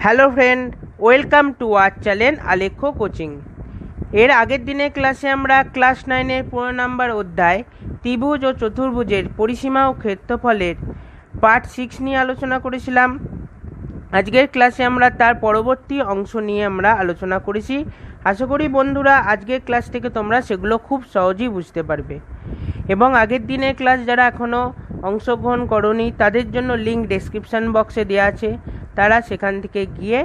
Hello friend, welcome to our channel Alekhya coaching. এর আগের দিনের ক্লাসে আমরা ক্লাস 9-এর 15 নম্বর অধ্যায় ত্রিভুজ ও চতুর্ভুজের পরিসীমা ও ক্ষেত্রফলের পার্ট 6 নিয়ে আলোচনা করেছিলাম। আজকের ক্লাসে আমরা তার পরবর্তী অংশ নিয়ে আমরা আলোচনা করেছি। আশা করি বন্ধুরা আজকের ক্লাস থেকে তোমরা সেগুলো খুব সহজেই বুঝতে পারবে। এবং আগের দিনের ক্লাস যারা এখনও অংশগ্রহণ করনি তাদের জন্য লিঙ্ক ডেসক্রিপশান বক্সে দেওয়া আছে, তারা সেখান থেকে গিয়ে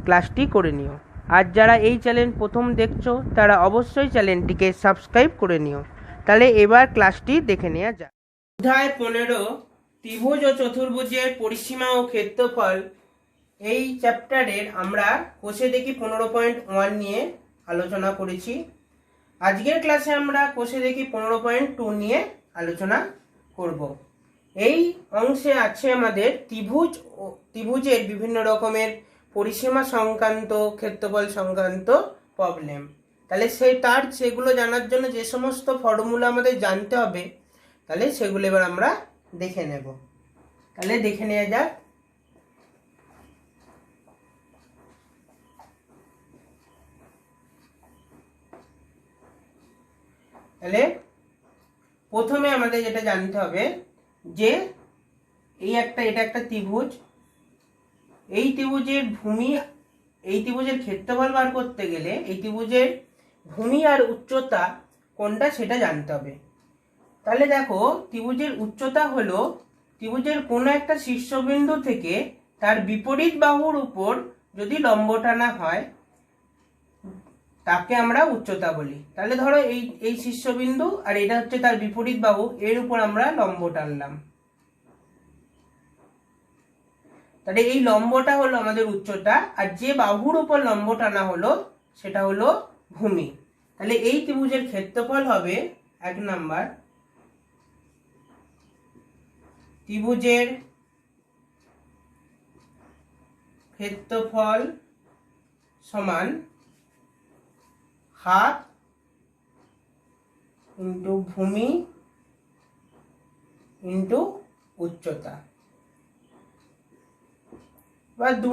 ক্লাসটি করে নিও। আর যারা এই চ্যানেল প্রথম দেখছো তারা অবশ্যই চ্যানেলটিকে সাবস্ক্রাইব করে নিও। তাহলে এবার ক্লাসটি দেখে নেওয়া যাক। অধ্যায় 15 ত্রিভুজ ও চতুর্ভুজের পরিসীমা ও ক্ষেত্রফল, এই চ্যাপ্টারের আমরা কোষে দেখি 15.1 নিয়ে আলোচনা করেছি। আজকের ক্লাসে আমরা কোষে দেখি 15.2 নিয়ে আলোচনা করব। এই অংশে আছে আমাদের ত্রিভুজের বিভিন্ন রকমের পরিসীমা সংক্রান্ত, ক্ষেত্রফল সংক্রান্ত প্রবলেম। তাহলে সেগুলো জানার জন্য যে সমস্ত ফর্মুলা আমাদের জানতে হবে, তাহলে সেগুলো এবার আমরা দেখে নেব। তাহলে দেখে নেওয়া যাক। তাহলে প্রথমে আমাদের যেটা জানতে হবে যে এটা একটা ত্রিভুজ। এই ত্রিভুজের ক্ষেত্রফল বার করতে গেলে এই ত্রিভুজের ভূমি আর উচ্চতা কোনটা সেটা জানতে হবে। তাহলে দেখো, ত্রিভুজের উচ্চতা হলো ত্রিভুজের কোনো একটা শীর্ষবিন্দু থেকে তার বিপরীত বাহুর উপর যদি লম্ব টানা হয় তাকে আমরা উচ্চতা বলি। তাহলে ধরো এই শীর্ষবিন্দু আর এটা হচ্ছে তার বিপরীত বাহু, এর উপর আমরা লম্ব টানলাম, তাহলে এই লম্বটা হলো আমাদের উচ্চতা, আর যে বাহুর উপর লম্ব টানা হলো সেটা হলো ভূমি। তাহলে এই ত্রিভুজের ক্ষেত্রফল হবে 1 নাম্বার, ত্রিভুজের ক্ষেত্রফল সমান হাফ ইন্টু ভূমি ইন্টু উচ্চতা। বা 2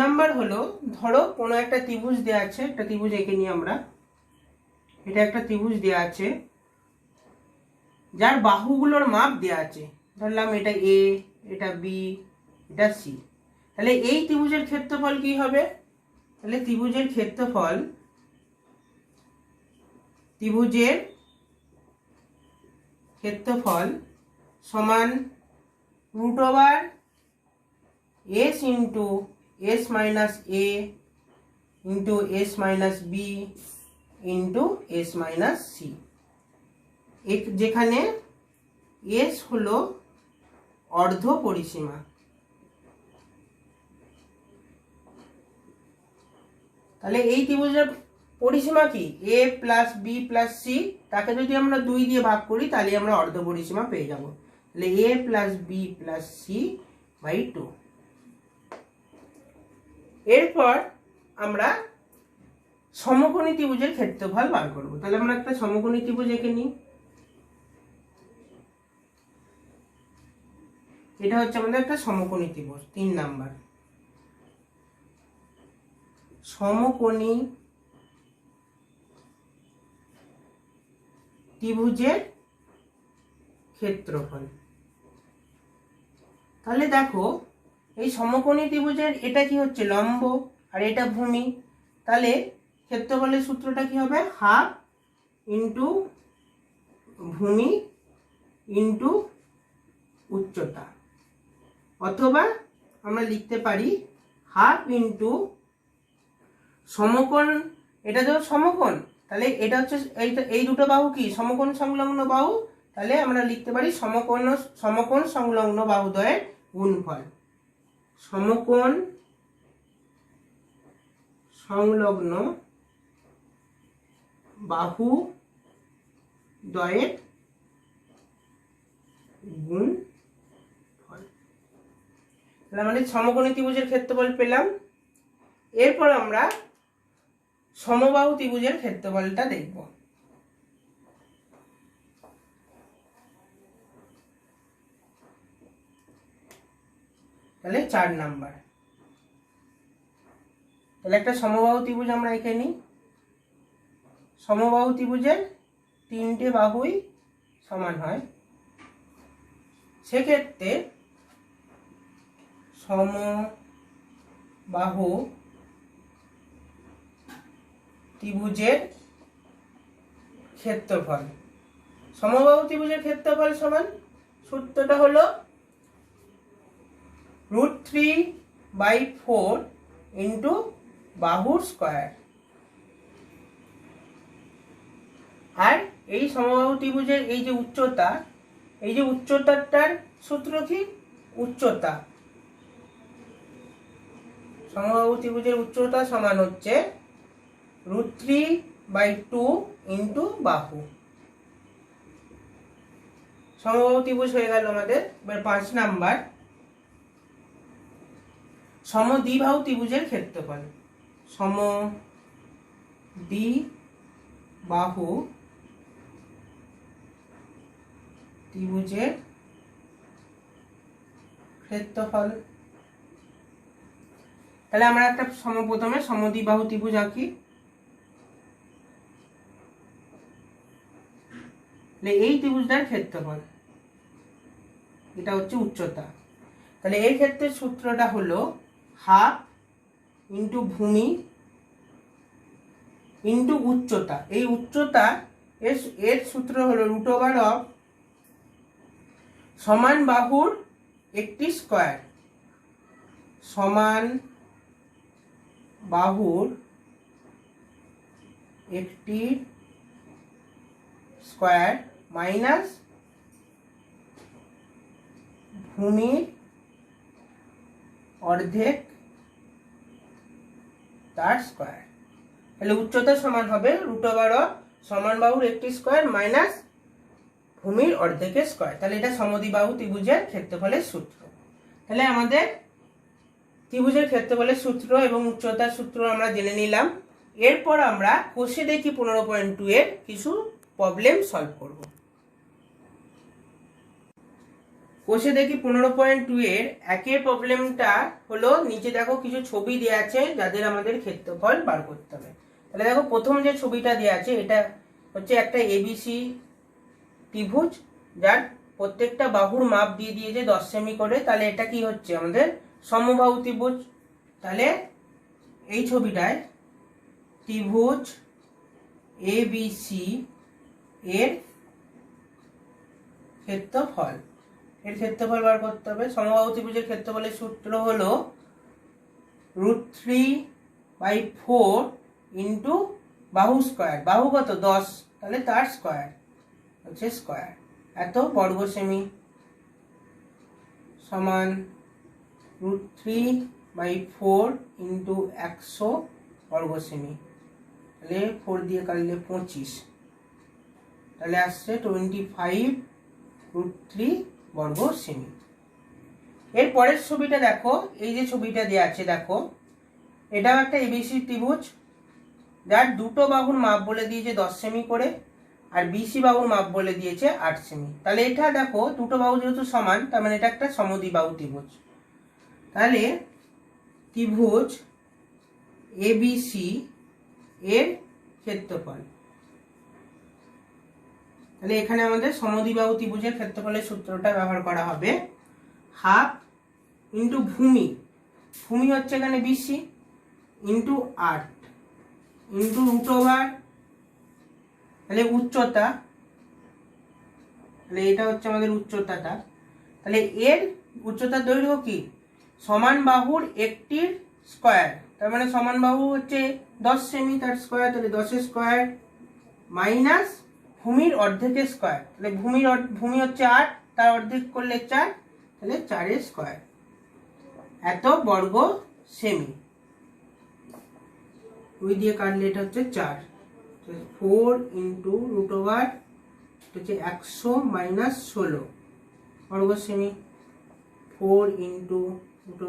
নাম্বার হলো, ধরো কোনো একটা ত্রিভুজ দেওয়া আছে, একটা ত্রিভুজ এঁকে নিই আমরা। এটা একটা ত্রিভুজ দেওয়া আছে যার বাহুগুলোর মাপ দেওয়া আছে, ধরলাম এটা এ, এটা বি, এটা সি। তাহলে এই ত্রিভুজের ক্ষেত্রফল কি হবে? তাহলে ত্রিভুজের ক্ষেত্রফল সমান √s into s minus a into s minus b into s minus c, যেখানে s হলো অর্ধ পরিসীমা। তাহলে এই ত্রিভুজের পরিসীমা কি? a plus B plus C, তাকে যদি আমরা 2 দিয়ে ভাগ করি তাহলে আমরা অর্ধ পরিসীমা পেয়ে যাব। তাহলে a plus B plus C by 2। এরপর আমরা সমকোণী ত্রিভুজের ক্ষেত্রফল বার করব। তাহলে আমরা একটা সমকোণী ত্রিভুজ এঁকে নিই। এটা হচ্ছে আমাদের একটা সমকোণী ত্রিভুজ। 3 নাম্বার, সমকোণী ত্রিভুজের ক্ষেত্রফল। তাহলে দেখো, এই সমকোণী ত্রিভুজের এটা কি হচ্ছে? লম্ব, আর এটা ভূমি। তাহলে ক্ষেত্রফলের সূত্রটা কি হবে? হাফ ইন্টু ভূমি ইন্টু উচ্চতা, অথবা আমরা লিখতে পারি হাফ ইন্টু সমকোণ। এটা তো সমকোণ, তাহলে এটা হচ্ছে এই দুটো বাহু কি? সমকোণ সংলগ্ন বাহু। তাহলে আমরা লিখতে পারি সমকোণ সংলগ্ন বাহুদ্বয়ের গুণফল। সমকোণ সংলগ্ন বাহু দ্বয়ের গুণফল। তাহলে আমাদের সমকোণী ত্রিভুজের ক্ষেত্রফল পেলাম। এরপর আমরা সমবাহু ত্রিভুজের ক্ষেত্রফলটা দেখব। তাহলে 4 নাম্বার। তাহলে একটা সমবাহু ত্রিভুজ আমরা এঁকে নিই। সমবাহু ত্রিভুজের 3টে বাহুই সমান হয়, সেক্ষেত্রে সমবাহু ত্রিভুজের ক্ষেত্রফল, সমবাহু ত্রিভুজের ক্ষেত্রফল সমান, সূত্রটা হলো √3/4 ইন্টু বাহুর স্কয়ার। আর এই সমবাহু ত্রিভুজের এই যে উচ্চতা, এই যে উচ্চতাটার সূত্র কি? উচ্চতা, সমবাহু ত্রিভুজের উচ্চতা সমান হচ্ছে √3/2 ইন্টু বাহু। সমবাহু ত্রিভুজ হয়ে গেল আমাদের। এবার 5 নাম্বার, সমদ্বিবাহু ত্রিভুজের ক্ষেত্রফল। সমদ্বিবাহু ত্রিভুজের ক্ষেত্রফল। তাহলে আমরা একটা প্রথমে সমদ্বিবাহু ত্রিভুজ আঁকি। এই ত্রিভুজটার ক্ষেত্রফল, এটা হচ্ছে উচ্চতা। তাহলে এই ক্ষেত্রে সূত্রটা হলো হাফ ইন্টু ভূমি ইন্টু উচ্চতা। এই উচ্চতা এর সূত্র হলো √, সমান বাহুর একটি স্কয়ার, সমান বাহুর একটি স্কয়ার মাইনাস ভূমির অর্ধেক তার স্কয়ার। তাহলে উচ্চতা সমান হবে √, সমান বাহুর একটি স্কয়ার মাইনাস ভূমির অর্ধেকের স্কয়ার। তাহলে এটা সমদ্বিবাহু ত্রিভুজের ক্ষেত্রফলের সূত্র। তাহলে আমাদের ত্রিভুজের ক্ষেত্রফলের সূত্র এবং উচ্চতার সূত্র আমরা জেনে নিলাম। এরপর আমরা কোষে দেখি 15.2 এর কিছু প্রবলেম সলভ করব। কোষে দেখি 15.2 এর একের প্রবলেমটা হলো, নিচে দেখো কিছু ছবি দেওয়া আছে যাদের আমাদের ক্ষেত্রফল বার করতে হবে। তাহলে দেখো প্রথম যে ছবিটা দেওয়া আছে এটা হচ্ছে একটা এবিসি ত্রিভুজ, যার প্রত্যেকটা বাহুর মাপ দিয়ে দিয়েছে 10 সেমি করে। তাহলে এটা কি হচ্ছে? আমাদের সমবাহু ত্রিভুজ। তাহলে এই ছবিটায় ত্রিভুজ এবিসি এর ক্ষেত্রফল, এর ক্ষেত্রফল বার করতে হবে। সমবাহু ত্রিভুজের ক্ষেত্রফলের সূত্র হলো √3/4 ইন্টু বাহু স্কয়ার। বাহু কত? 10, তাহলে তার স্কয়ার হচ্ছে স্কয়ার, এত বর্গ সেমি, সমান √3/4 ইন্টু 100 বর্গ সেমি। তাহলে 4 দিয়ে কাটলে 25, তাহলে আসছে 25√3 বর্গ সেমি। এর পরের ছবিটা দেখো, এই যে ছবিটা দেওয়া আছে দেখো, এটাও একটা এবিসি ত্রিভুজ, যার দুটো বাহুর মাপ বলে দিয়েছে 10 সেমি করে, আর বিসি বাহুর মাপ বলে দিয়েছে 8 সেমি। তাহলে এটা দেখো দুটো বাহু যেহেতু সমান, তার মানে এটা একটা সমদ্বিবাহু ত্রিভুজ। তাহলে ত্রিভুজ এবিসি এর ক্ষেত্রফল, তাহলে এখানে আমাদের সমদ্বিবাহু ত্রিভুজের ক্ষেত্রফলের সূত্রটা ব্যবহার করা হবে হাফ ইন্টু ভূমি, ভূমি হচ্ছে এখানে বিসি, ইন্টু 8 ইন্টু √, তাহলে উচ্চতা, তাহলে এটা হচ্ছে আমাদের উচ্চতাটা। তাহলে এর উচ্চতার দৈর্ঘ্য কি? সমান বাহুর একটির স্কয়ার, তার মানে সমান বাহু হচ্ছে 10 সেমি, তার স্কয়ার, তাহলে 10 এর স্কয়ার মাইনাস ভূমির অর্ধেকের স্কয়ার। তাহলে ভূমি হচ্ছে 8, তার অর্ধেক করলে 4, তাহলে 4 এর স্কয়ার, এত বর্গ সেমি। 2 দিয়ে কাটলে এটা হচ্ছে 4, 4 ইন্টু √, হচ্ছে 100 মাইনাস 16 বর্গ সেমি, 4 ইন্টু √,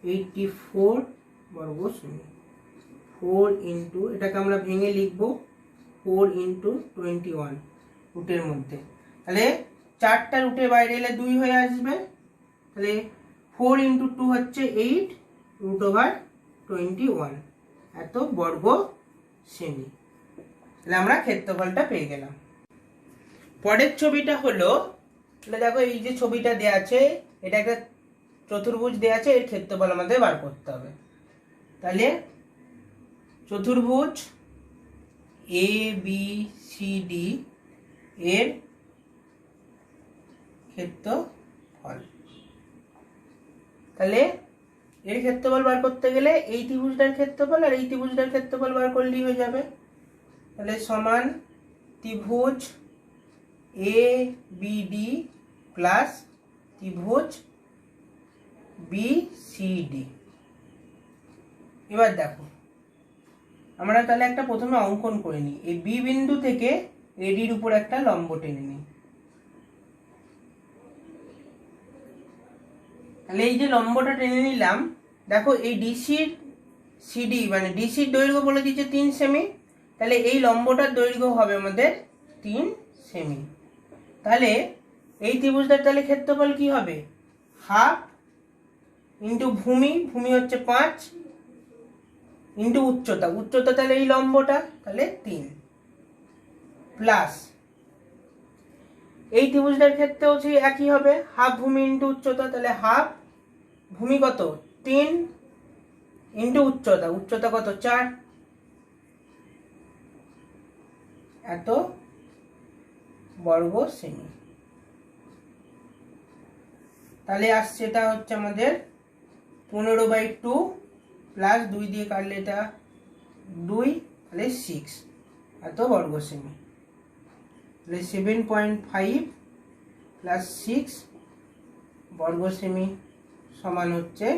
84 বর্গ সেমি, 4 ইন্টু, এটাকে আমরা ভেঙে লিখবো 4 ইন্টু 21 রুটের মধ্যে। তাহলে 4টা রুটের বাইরে এলে 2 হয়ে আসবে, তাহলে 4 ইন্টু 2 হচ্ছে 8 √21 এত বর্গ সেমি। তাহলে আমরা ক্ষেত্রফলটা পেয়ে গেলাম। পরের ছবিটা হলো, তাহলে দেখো এই যে ছবিটা দেওয়া আছে, এটা একটা চতুর্ভুজ দেওয়া আছে, এর ক্ষেত্রফল আমাদের বার করতে হবে। তাহলে চতুর্ভুজ এ বি সি ডি এর ক্ষেত্রফল, তাহলে এর ক্ষেত্রফল বার করতে গেলে এই ত্রিভুজটার ক্ষেত্রফল আর এই ত্রিভুজটার ক্ষেত্রফল বার করলেই হয়ে যাবে। তাহলে সমান ত্রিভুজ এ বি ডি প্লাস ত্রিভুজ বি সি ডি। এবার দেখো আমরা তাহলে একটা প্রথমে অঙ্কন করে নিই। এই বি বিন্দু থেকে এডির উপর একটা লম্ব টেনে নিই। তাহলে এই যে লম্বটা টেনে নিলাম, দেখো এই ডিসির সিডি মানে ডিসির দৈর্ঘ্য বলে দিচ্ছে 3 সেমি, তাহলে এই লম্বটার দৈর্ঘ্য হবে আমাদের 3 সেমি। তাহলে এই ত্রিভুজটার তাহলে ক্ষেত্রফল কি হবে? হাফ ইন্টু ভূমি, ভূমি হচ্ছে 5 ইন্টু উচ্চতা, উচ্চতা তাহলে এই লম্বটা তাহলে 3 প্লাস এই ত্রিভুজটার ক্ষেত্রেও সেই একই হবে, হাফ ভূমি ইন্টু উচ্চতা, তাহলে হাফ ভূমি কত 3 ইন্টু উচ্চতা, উচ্চতা কত 4 এত বর্গ সেমি। তাহলে আসছে এটা হচ্ছে আমাদের 15/2 প্লাস 2 দিয়ে কাটলে এটা 2, তাহলে 6 এত বর্গ সেমি। তাহলে 7.5 প্লাস 6 বর্গ সেমি সমান হচ্ছে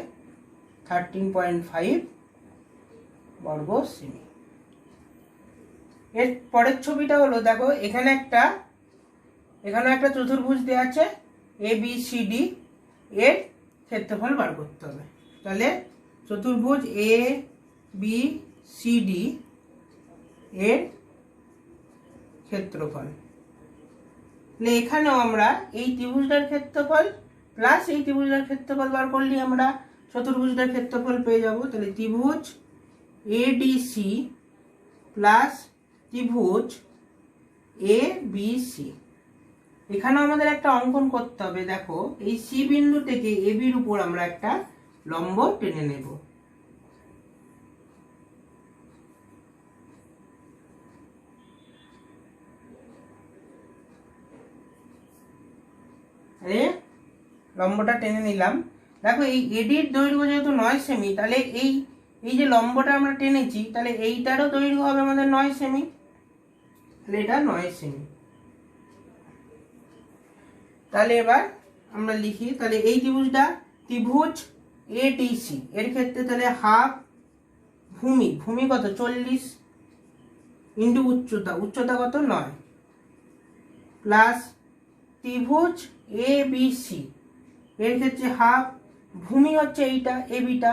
13.5 বর্গ সেমি। এর পরের ছবিটা হলো, দেখো এখানে একটা চতুর্ভুজ দেওয়া আছে এ বি সি ডি, এর ক্ষেত্রফল বার করতে হবে। তাহলে চতুর্ভুজ এ বি সি ডি এর ক্ষেত্রফল, তাহলে এখানেও আমরা এই ত্রিভুজটার ক্ষেত্রফল প্লাস এই ত্রিভুজটার ক্ষেত্রফল বার করলে আমরা চতুর্ভুজটার ক্ষেত্রফল পেয়ে যাব। তাহলে ত্রিভুজ এডিসি প্লাস ত্রিভুজ এ বি সি। এখানেও আমাদের একটা অঙ্কন করতে হবে। দেখো এই সি বিন্দু থেকে এ বির উপর আমরা একটা লম্ব টেনে নেব। লম্বটা টেনে নিলাম। দেখো এই এডির দৈর্ঘ্য যেহেতু 9 সেমি, তাহলে এই যে লম্বটা আমরা টেনেছি, তাহলে এইটারও দৈর্ঘ্য হবে আমাদের 9 সেমি, তাহলে এটা 9 সেমি। তাহলে এবার আমরা লিখি, তাহলে এই ত্রিভুজটা ত্রিভুজ এডিসি এর ক্ষেত্রে তাহলে হাফ ভূমি, ভূমি কত 40 ইন্টু উচ্চতা, উচ্চতা কত 9 প্লাস ত্রিভুজ এ বি সি এর ক্ষেত্রে হাফ ভূমি হচ্ছে এইটা এ বিটা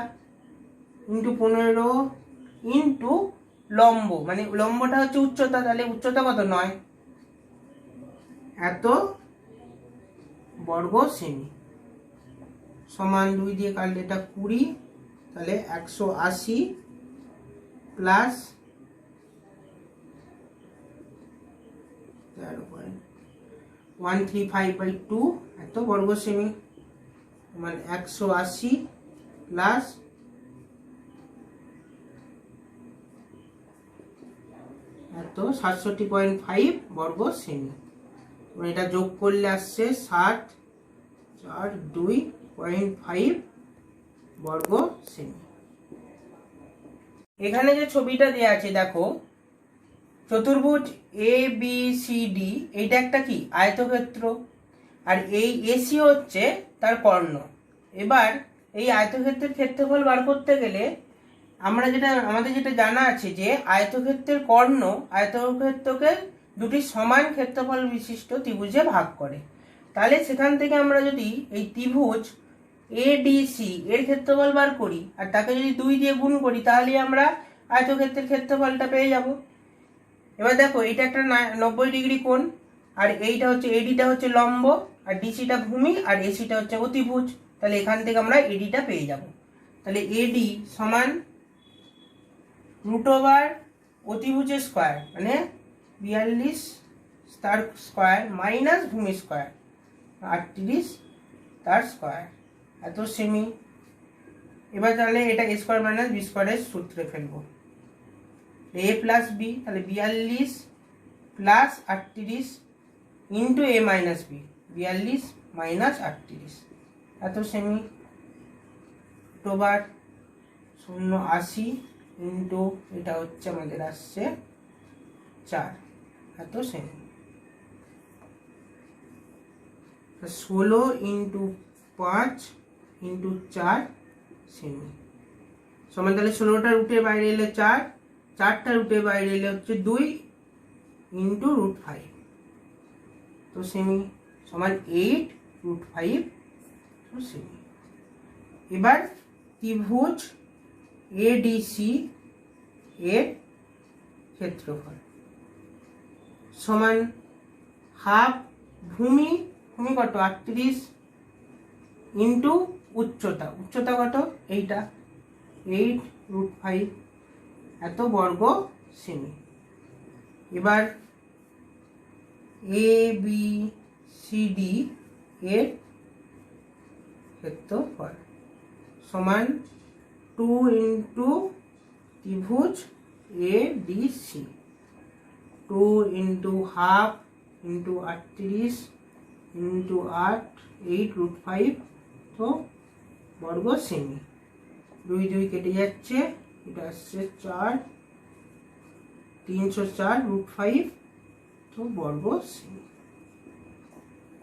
ইন্টু 15 ইন্টু লম্ব, মানে লম্বটা হচ্ছে উচ্চতা, তাহলে উচ্চতা কত 9 এত বর্গ সেমি সমান 2 দিয়ে কাটলে এটা 20, তাহলে 180 প্লাস 1352 এত বর্গ সেমি মানে 180 প্লাস 67.5 বর্গ সেমি। এটা যোগ করলে আসছে 60.2.5 বর্গ সেমি। এখানে যে ছবিটা দেওয়া আছে, দেখো চতুর্ভুজ এ বি সি ডি, এইটা একটা কি আয়তক্ষেত্র, আর এই এসি হচ্ছে তার কর্ণ। এবার এই আয়তক্ষেত্রের ক্ষেত্রফল বার করতে গেলে আমাদের যেটা জানা আছে যে আয়তক্ষেত্রের কর্ণ আয়তক্ষেত্রকে দুটি সমান ক্ষেত্রফল বিশিষ্ট ত্রিভুজে ভাগ করে। তাহলে সেখান থেকে আমরা যদি এই ত্রিভুজ এডিসি এর ক্ষেত্রফল বার করি আর তাকে যদি 2 দিয়ে গুণ করি, তাহলে আমরা আয়তক্ষেত্রের ক্ষেত্রফলটা পেয়ে যাব। এবার দেখো এটা একটা 90 ডিগ্রি কোণ, আর এইটা হচ্ছে এডিটা হচ্ছে লম্ব, আর ডিসিটা ভূমি, আর এসিটা হচ্ছে অতিভুজ, তাহলে এখান থেকে আমরা এডিটা পেয়ে যাব। তাহলে এডি সমান √ অতিভুজের স্কোয়ার মানে 42 তার স্কোয়ার মাইনাস ভূমি স্কোয়ার 38 তার স্কোয়ার, এত সেমি। এবার তাহলে এটা a স্কোয়ার মাইনাস বি স্কোয়ারের সূত্রে ফেলবো। a প্লাস বি, তাহলে 42 প্লাস 38 into a minus B, 42 minus 38 এত সেমি। টোবার 080 ইন্টু এটা হচ্ছে আমাদের আসছে 4 এত সেমি। 16 ইন্টু 5 ইন্টু 4 সেমি সমান, তাহলে 16টা রুটের বাইরে এলে 4, 4টা রুটের বাইরে এলে হচ্ছে 2 ইন্টু √5 তো সেমি সমান 8 √5 তো সেমি। এবার ত্রিভুজ এডিসি এর ক্ষেত্রফল সমান হাফ ভূমি কত 38 ইন্টু উচ্চতা কত এইটা 8 √5 এত বর্গ সেমি। এবার এ বি সি ডি এর ক্ষেত্রফল সমান 2 ইন্টু ত্রিভুজ A D C, 2 into half into 38 into 8 √5 তো বর্গ সেমি। 2 2 কেটে যাচ্ছে, এটা আসছে 4, 304 √5 তো বর্গ সেমি।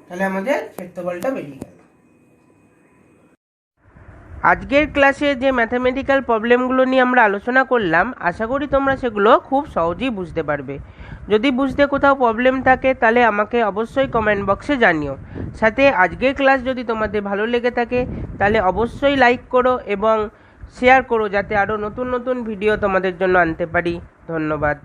তাহলে আমাদের ক্ষেত্রফলটা বেরিয়ে গেল। আজকের ক্লাসে যে ম্যাথামেটিক্যাল প্রবলেমগুলো নিয়ে আমরা আলোচনা করলাম, আশা করি তোমরা সেগুলো খুব সহজেই বুঝতে পারবে। যদি বুঝতে কোথাও প্রবলেম থাকে তাহলে আমাকে অবশ্যই কমেন্ট বক্সে জানিও। সাথে আজকের ক্লাস যদি তোমাদের ভালো লেগে থাকে তাহলে অবশ্যই লাইক করো এবং শেয়ার করো, যাতে আরও নতুন নতুন ভিডিও তোমাদের জন্য আনতে পারি। ধন্যবাদ।